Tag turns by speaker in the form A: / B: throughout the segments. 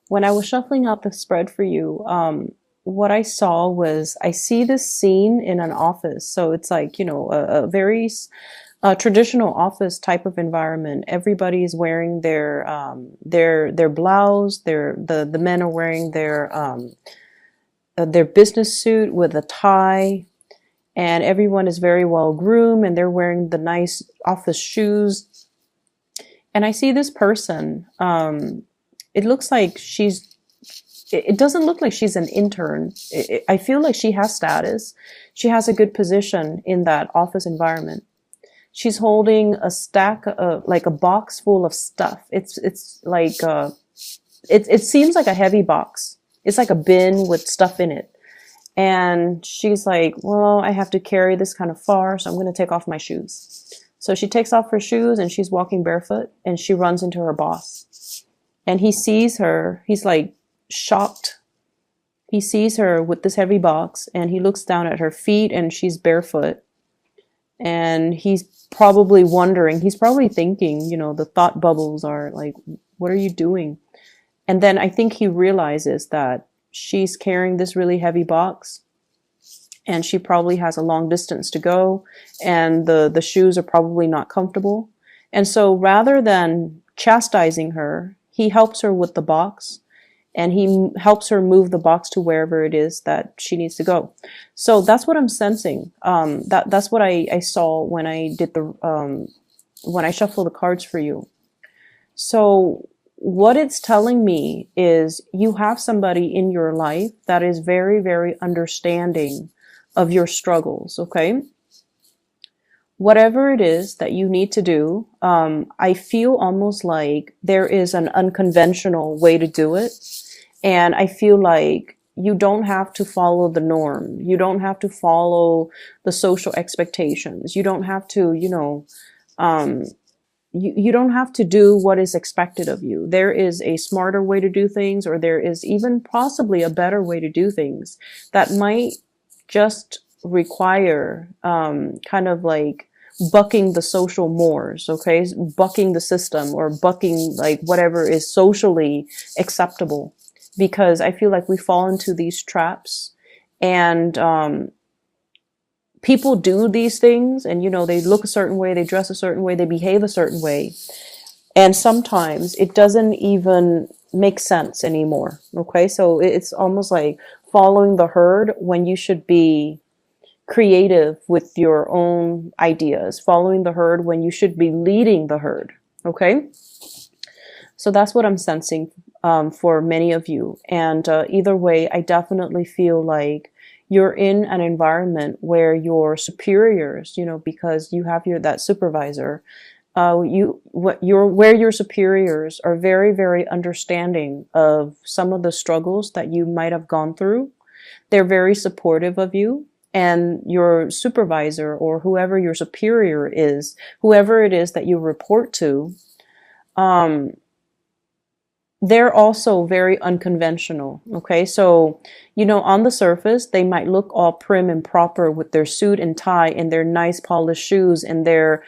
A: When I was shuffling out the spread for you, what I saw was I see this scene in an office. So it's like, a very traditional office type of environment. Everybody is wearing their blouse. The men are wearing their business suit with a tie, and everyone is very well groomed, and they're wearing the nice office shoes. And I see this person. It looks like it doesn't look like she's an intern. I feel like she has status. She has a good position in that office environment. She's holding a stack of, like a box full of stuff. It's like, it seems like a heavy box. It's like a bin with stuff in it. And she's like, well, I have to carry this kind of far, so I'm going to take off my shoes. So she takes off her shoes and she's walking barefoot and she runs into her boss. And he sees her. He's like shocked. He sees her with this heavy box and he looks down at her feet and she's barefoot. And he's probably wondering, he's probably thinking, the thought bubbles are like, what are you doing? And then I think he realizes that she's carrying this really heavy box and she probably has a long distance to go and the shoes are probably not comfortable. And so rather than chastising her, he helps her with the box and he helps her move the box to wherever it is that she needs to go. So that's what I'm sensing. That's what I saw when I did when I shuffled the cards for you. So what it's telling me is you have somebody in your life that is very, very understanding of your struggles, okay? Whatever it is that you need to do, I feel almost like there is an unconventional way to do it. And I feel like you don't have to follow the norm. You don't have to follow the social expectations. You don't have to, you don't have to do what is expected of you. There is a smarter way to do things, or there is even possibly a better way to do things that might just require kind of like bucking the social mores, okay? Bucking the system or bucking like whatever is socially acceptable. Because I feel like we fall into these traps and people do these things and, they look a certain way, they dress a certain way, they behave a certain way. And sometimes it doesn't even make sense anymore. Okay. So it's almost like following the herd when you should be creative with your own ideas, following the herd when you should be leading the herd. Okay. So that's what I'm sensing for many of you. And either way, I definitely feel like you're in an environment where your superiors, because you have that supervisor, where your superiors are very, very understanding of some of the struggles that you might have gone through. They're very supportive of you. And your supervisor or whoever your superior is, whoever it is that you report to, they're also very unconventional. Okay. So, on the surface, they might look all prim and proper with their suit and tie and their nice polished shoes and their,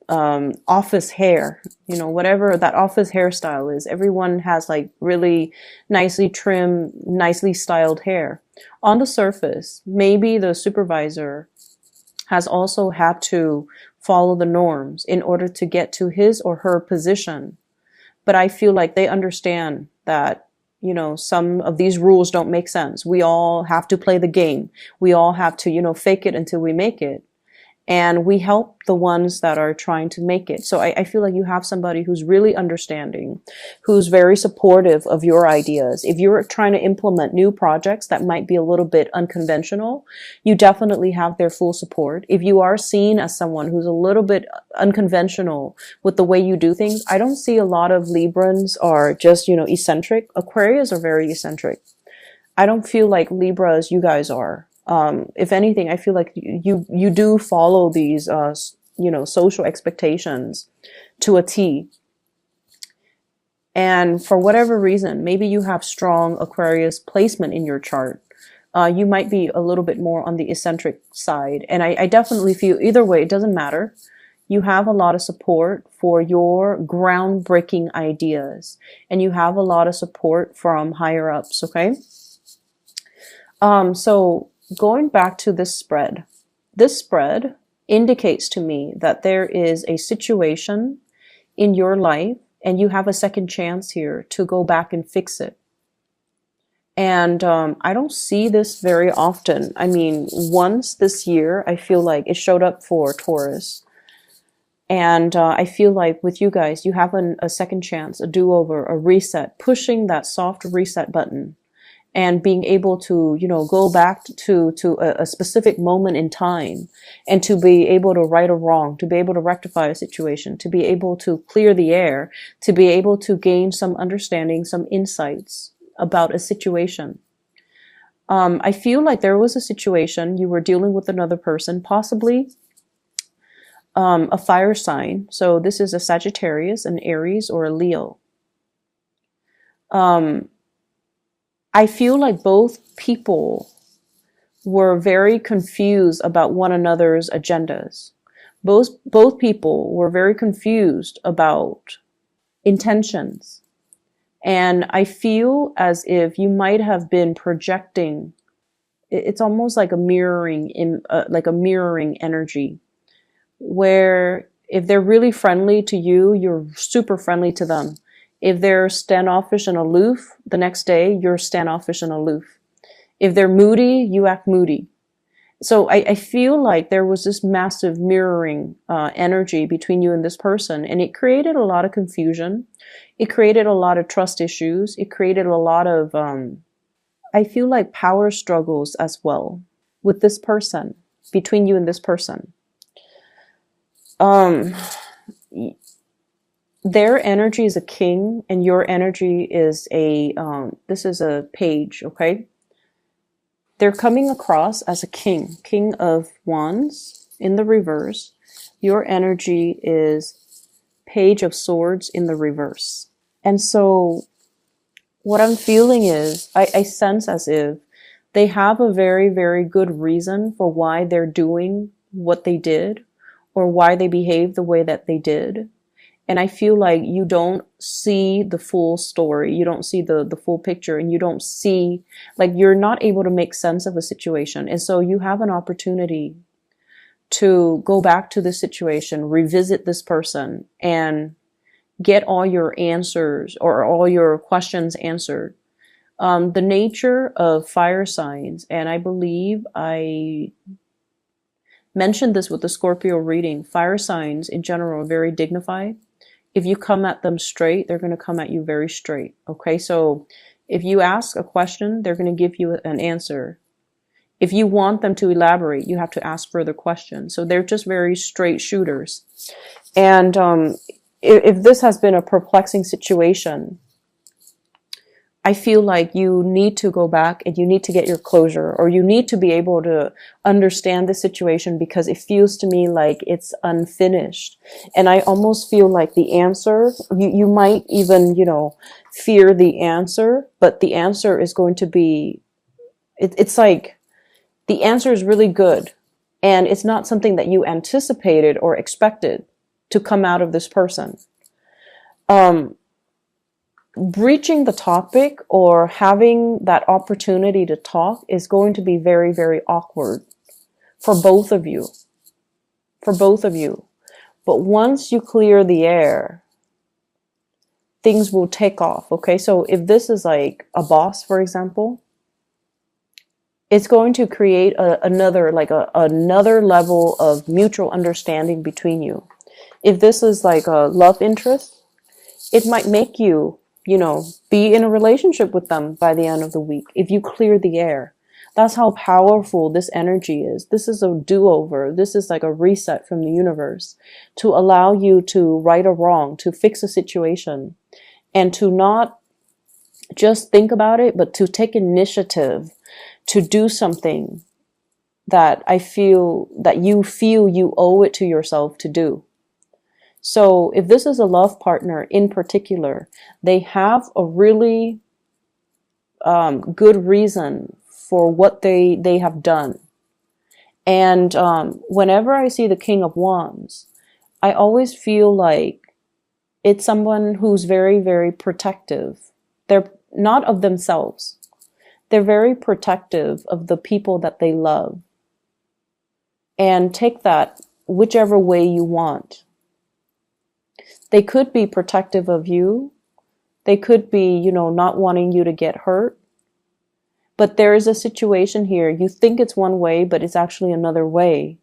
A: office hair, whatever that office hairstyle is. Everyone has like really nicely trimmed, nicely styled hair. On the surface, maybe the supervisor has also had to follow the norms in order to get to his or her position. But I feel like they understand that, some of these rules don't make sense. We all have to play the game. We all have to, fake it until we make it. And we help the ones that are trying to make it. So I feel like you have somebody who's really understanding, who's very supportive of your ideas. If you're trying to implement new projects that might be a little bit unconventional, you definitely have their full support. If you are seen as someone who's a little bit unconventional with the way you do things, I don't see a lot of Librans are just, eccentric. Aquarius are very eccentric. I don't feel like Libras, you guys are. If anything, I feel like you do follow these, social expectations to a T. And for whatever reason, maybe you have strong Aquarius placement in your chart. You might be a little bit more on the eccentric side. And I definitely feel either way, it doesn't matter. You have a lot of support for your groundbreaking ideas, and you have a lot of support from higher ups, okay? So going back to this spread indicates to me that there is a situation in your life and you have a second chance here to go back and fix it. And I don't see this very often. I mean, once this year, I feel like it showed up for Taurus. And I feel like with you guys, you have a second chance, a do-over, a reset, pushing that soft reset button and being able to, you know, go back to a specific moment in time and to be able to right a wrong, to be able to rectify a situation, to be able to clear the air, to be able to gain some understanding, some insights about a situation. I feel like there was a situation you were dealing with another person, possibly a fire sign. So this is a Sagittarius, an Aries, or a Leo. I feel like both people were very confused about one another's agendas. Both people were very confused about intentions. And I feel as if you might have been projecting. It's almost like a mirroring energy, where if they're really friendly to you, you're super friendly to them. If they're standoffish and aloof, the next day you're standoffish and aloof. If they're moody, you act moody. So I feel like there was this massive mirroring energy between you and this person, and it created a lot of confusion. It created a lot of trust issues. It created a lot of, I feel like, power struggles as well with this person, between you and this person. Their energy is a king and your energy is this is a page, okay? They're coming across as a king of wands in the reverse. Your energy is page of swords in the reverse. And so what I'm feeling is, I sense as if they have a very, very good reason for why they're doing what they did or why they behaved the way that they did. And I feel like you don't see the full story. You don't see the full picture, and you don't see, like, you're not able to make sense of a situation. And so you have an opportunity to go back to this situation, revisit this person, and get all your answers or all your questions answered. The nature of fire signs, and I believe I mentioned this with the Scorpio reading, fire signs in general are very dignified. If you come at them straight, they're going to come at you very straight. Okay, so if you ask a question, they're going to give you an answer. If you want them to elaborate, you have to ask further questions. So they're just very straight shooters. And if this has been a perplexing situation, I feel like you need to go back and you need to get your closure, or you need to be able to understand the situation, because it feels to me like it's unfinished. And I almost feel like the answer, you might even, you know, fear the answer, but the answer is going to be, it's like the answer is really good. And it's not something that you anticipated or expected to come out of this person. Breaching the topic or having that opportunity to talk is going to be very, very awkward for both of you. For both of you. But once you clear the air, things will take off, okay? So if this is like a boss, for example, it's going to create another level of mutual understanding between you. If this is like a love interest, it might make you, you know, be in a relationship with them by the end of the week if you clear the air. That's how powerful this energy is. This is a do-over. This is like a reset from the universe to allow you to right a wrong, to fix a situation, and to not just think about it, but to take initiative to do something that you owe it to yourself to do. So if this is a love partner in particular, they have a really good reason for what they have done. And whenever I see the King of Wands, I always feel like it's someone who's very, very protective. They're not of themselves. They're very protective of the people that they love. And take that whichever way you want. They could be protective of you. They could be, not wanting you to get hurt. But there is a situation here. You think it's one way, but it's actually another way.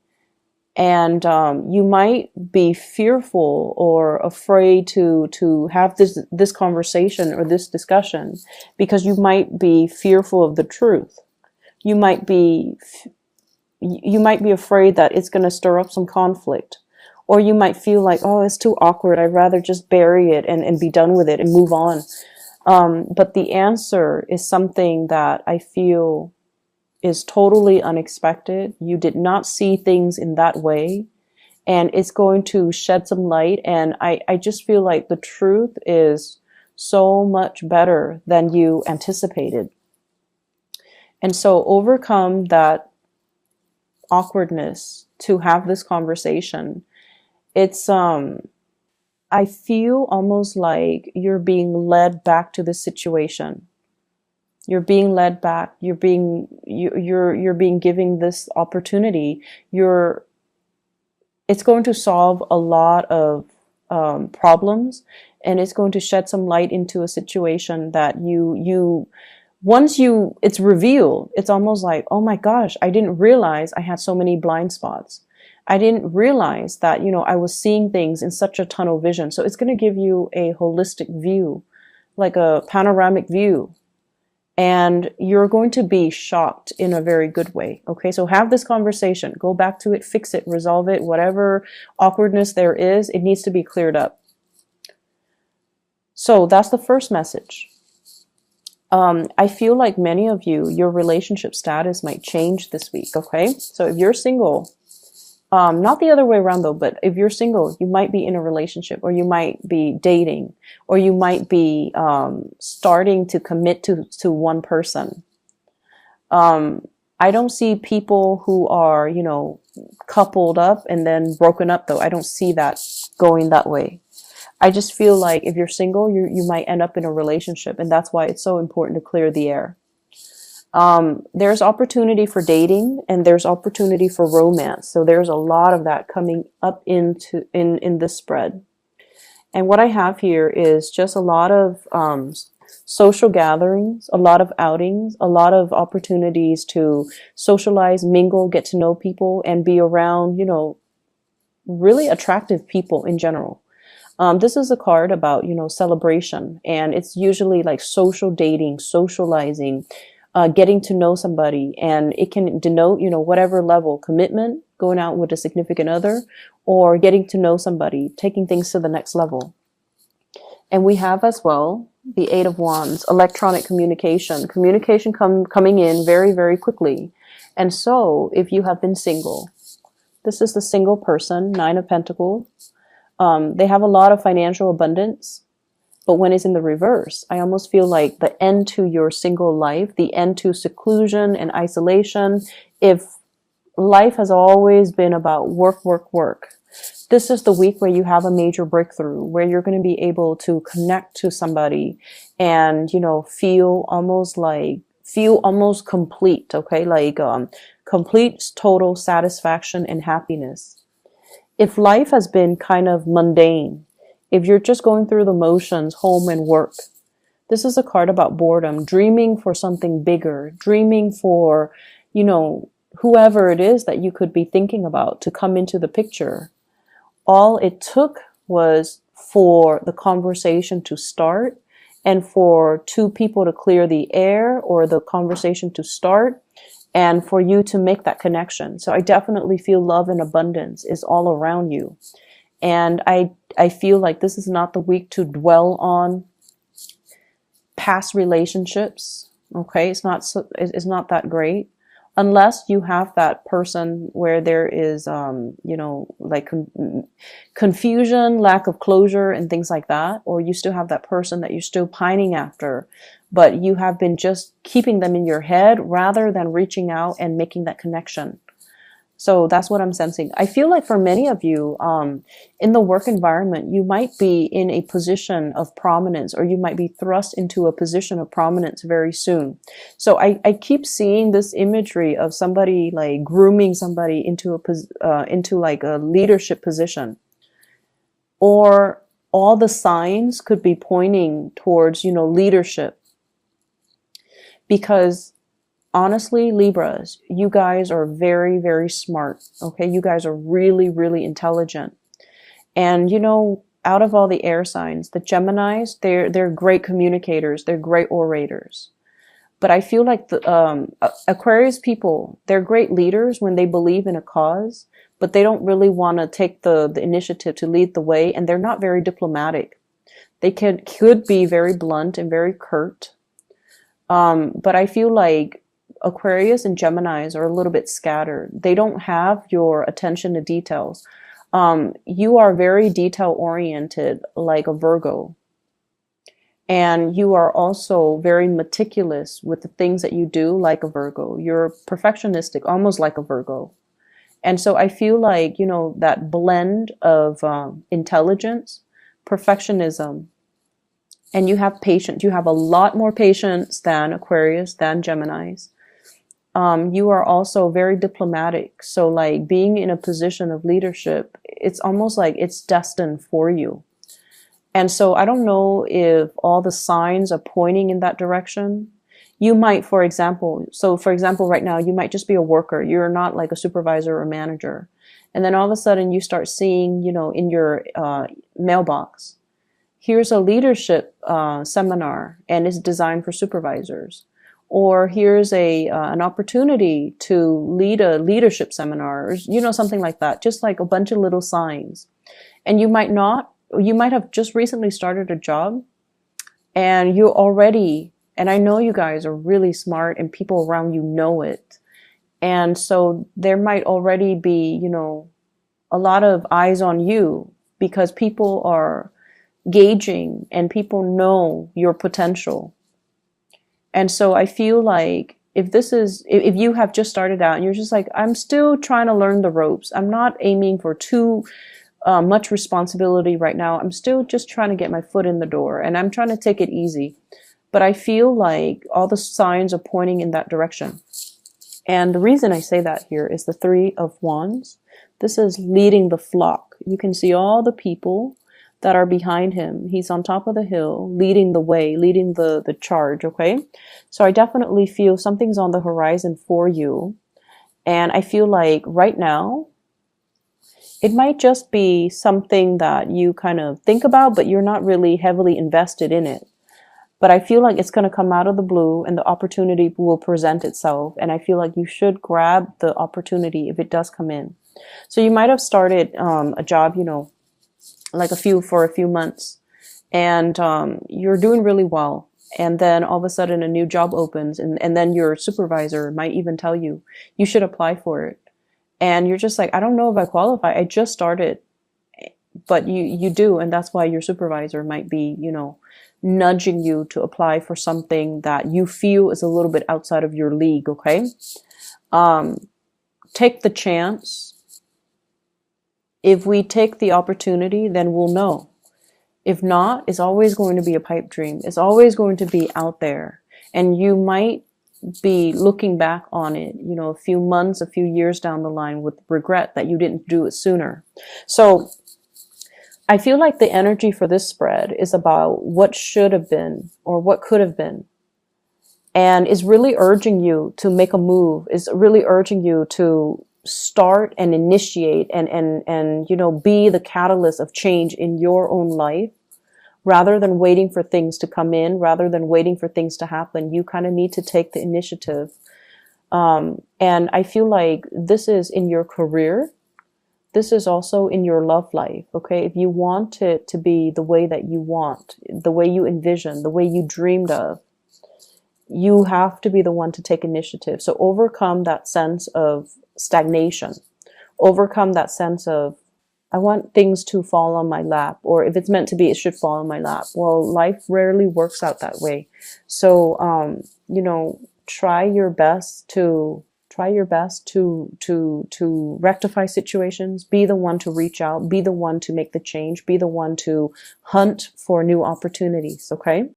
A: And you might be fearful or afraid to have this conversation or this discussion because you might be fearful of the truth. You might be afraid that it's going to stir up some conflict. Or you might feel like, oh, it's too awkward. I'd rather just bury it and be done with it and move on. But the answer is something that I feel is totally unexpected. You did not see things in that way. And it's going to shed some light. And I just feel like the truth is so much better than you anticipated. And so overcome that awkwardness to have this conversation. It's, I feel almost like you're being led back to this situation. You're being led back. You're being given this opportunity. It's going to solve a lot of problems, and it's going to shed some light into a situation that it's revealed. It's almost like, oh my gosh, I didn't realize I had so many blind spots. I didn't realize that, I was seeing things in such a tunnel vision. So it's going to give you a holistic view, like a panoramic view. And you're going to be shocked in a very good way. Okay, so have this conversation. Go back to it, fix it, resolve it. Whatever awkwardness there is, it needs to be cleared up. So that's the first message. I feel like many of you, your relationship status might change this week. Okay, so if you're single, not the other way around though, but if you're single, you might be in a relationship, or you might be dating, or you might be starting to commit to one person. I don't see people who are, coupled up and then broken up though. I don't see that going that way. I just feel like if you're single, you might end up in a relationship, and that's why it's so important to clear the air. There's opportunity for dating, and there's opportunity for romance. So there's a lot of that coming up in this spread. And what I have here is just a lot of social gatherings, a lot of outings, a lot of opportunities to socialize, mingle, get to know people, and be around, really attractive people in general. This is a card about, celebration, and it's usually like social dating, socializing, getting to know somebody, and it can denote, whatever level, commitment, going out with a significant other, or getting to know somebody, taking things to the next level. And we have as well the Eight of Wands, electronic communication coming in very, very quickly. And so if you have been single, this is the single person, Nine of Pentacles. They have a lot of financial abundance. But when it's in the reverse, I almost feel like the end to your single life, the end to seclusion and isolation. If life has always been about work, work, work, this is the week where you have a major breakthrough, where you're going to be able to connect to somebody and, feel almost complete, okay? Like complete, total satisfaction and happiness. If life has been kind of mundane, if you're just going through the motions, home and work, this is a card about boredom, dreaming for something bigger, dreaming for, whoever it is that you could be thinking about to come into the picture. All it took was for the conversation to start, and for two people to clear the air, or the conversation to start, and for you to make that connection. So I definitely feel love and abundance is all around you. And I feel like this is not the week to dwell on past relationships. Okay, it's not that great, unless you have that person where there is confusion, lack of closure, and things like that, or you still have that person that you're still pining after, but you have been just keeping them in your head rather than reaching out and making that connection. So that's what I'm sensing. I feel like for many of you, in the work environment, you might be in a position of prominence, or you might be thrust into a position of prominence very soon. So I keep seeing this imagery of somebody like grooming somebody into into like a leadership position, or all the signs could be pointing towards, leadership. Because honestly, Libras, you guys are very, very smart. Okay. You guys are really, really intelligent. And, out of all the air signs, the Geminis, they're great communicators. They're great orators. But I feel like the Aquarius people, they're great leaders when they believe in a cause, but they don't really want to take the initiative to lead the way. And they're not very diplomatic. They could be very blunt and very curt. But I feel like Aquarius and Geminis are a little bit scattered. They don't have your attention to details. You are very detail oriented, like a Virgo. And you are also very meticulous with the things that you do, like a Virgo. You're perfectionistic, almost like a Virgo. And so I feel like, that blend of intelligence, perfectionism, and you have patience. You have a lot more patience than Aquarius, than Geminis. You are also very diplomatic. So like being in a position of leadership, it's almost like it's destined for you. And so I don't know if all the signs are pointing in that direction. You might, for example, right now, you might just be a worker. You're not like a supervisor or manager. And then all of a sudden you start seeing, in your mailbox, here's a leadership seminar, and it's designed for supervisors. Or here's an opportunity to lead a leadership seminar, or, something like that. Just like a bunch of little signs. And you might have just recently started a job, and and I know you guys are really smart, and people around you know it. And so there might already be, a lot of eyes on you, because people are gauging and people know your potential. And so I feel like if you have just started out and you're just like, I'm still trying to learn the ropes. I'm not aiming for too much responsibility right now. I'm still just trying to get my foot in the door, and I'm trying to take it easy. But I feel like all the signs are pointing in that direction. And the reason I say that here is the Three of Wands. This is leading the flock. You can see all the people that are behind him. He's on top of the hill, leading the way, leading the charge, okay? So I definitely feel something's on the horizon for you. And I feel like right now, it might just be something that you kind of think about, but you're not really heavily invested in it. But I feel like it's going to come out of the blue, and the opportunity will present itself. And I feel like you should grab the opportunity if it does come in. So you might have started a job, like for a few months, and you're doing really well. And then all of a sudden a new job opens, and then your supervisor might even tell you, you should apply for it. And you're just like, I don't know if I qualify. I just started. But you do. And that's why your supervisor might be, nudging you to apply for something that you feel is a little bit outside of your league. Okay. Take the chance. If we take the opportunity, then we'll know. If not, it's always going to be a pipe dream. It's always going to be out there. And you might be looking back on it, a few months, a few years down the line with regret that you didn't do it sooner. So I feel like the energy for this spread is about what should have been or what could have been. And is really urging you to make a move, is really urging you to start and initiate and be the catalyst of change in your own life, rather than waiting for things to come in, rather than waiting for things to happen. You kind of need to take the initiative. And I feel like this is in your career. This is also in your love life. Okay. If you want it to be the way that you want, the way you envision, the way you dreamed of, you have to be the one to take initiative. So overcome that sense of stagnation, overcome that sense of, I want things to fall on my lap, or if it's meant to be, it should fall on my lap. Well, life rarely works out that way. So, try your best to try your best to rectify situations. Be the one to reach out. Be the one to make the change. Be the one to hunt for new opportunities. Okay.